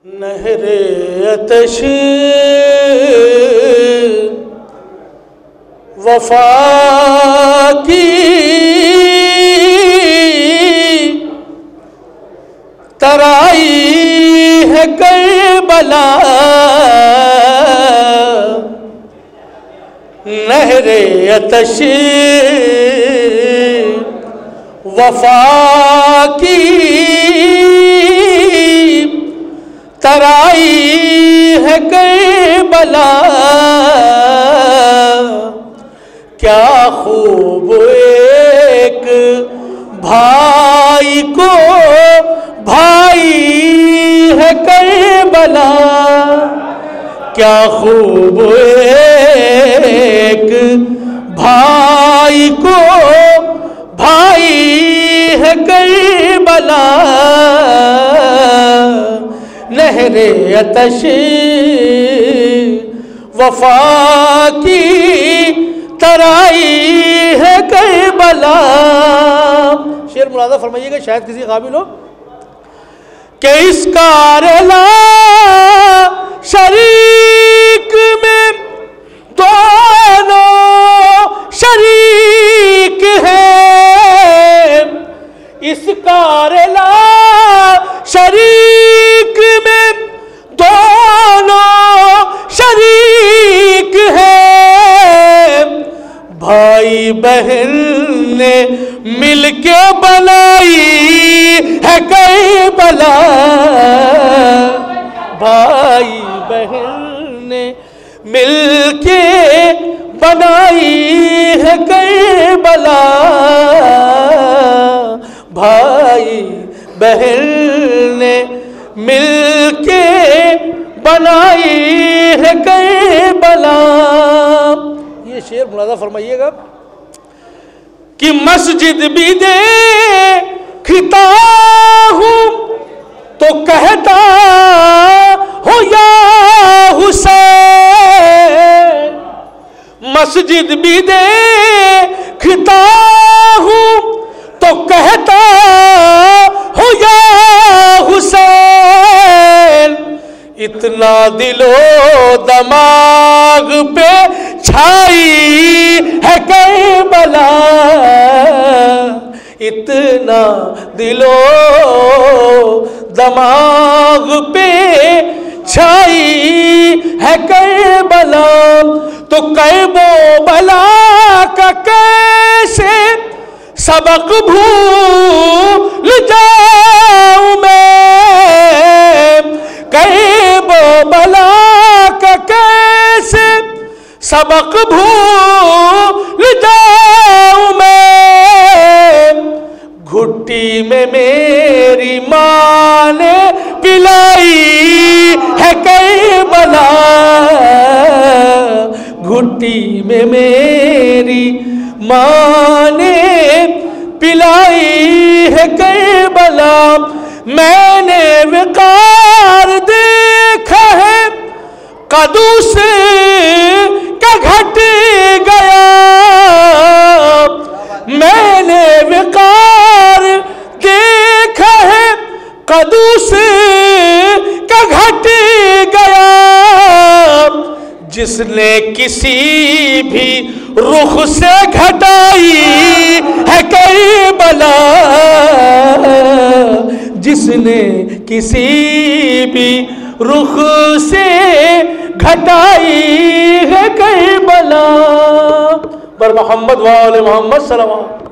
नहरे अतश वफा की तराई है करबला, नहरे अतश वफा की तराई है करबला। क्या खूब एक भाई को भाई है करबला, क्या खूब एक भाई को भाई है करबला। नहरे अतश वफा की तराई है करबला। शेर मुलादा फरमाइएगा, शायद किसी काबिल हो कि इस कारला शरीक में दोनों शरीक है, इस कारला शरीक में दोनों शरीक है। भाई बहन ने मिलके बनाई है करबला, भाई बहन ने मिलके बनाई है करबला, भाई बहन ने मिलके बनाई है करबला। ये शेर मुलादा फरमाइएगा कि मस्जिद भी देखता हूँ तो कहता हो या हुसैन, मस्जिद भी देखता हूँ तो कहता हो या हुसैन। इतना दिलो दमाग पे छाई है करबला, इतना दिलो दमाग पे छाई है करबला। तो कैबो बला का कैसे सबक भूल जाऊं मैं, कैबो बला का कैसे सबक भूल जाऊं मैं। घुट्टी में मेरी माँ ने पिलाई है करबला, घुट्टी में मेरी माँ ने पिलाई है करबला। मैंने विकार देखा है कदूस का घट गया, मैंने विकार देखा है कदूस का घट गया। जिसने किसी भी रुख से घटाई है करबला, जिसने किसी भी रुख से घटाई है करबला। बर मोहम्मद वाले मोहम्मद सल्लल्लाहु अलैहि वसल्लम।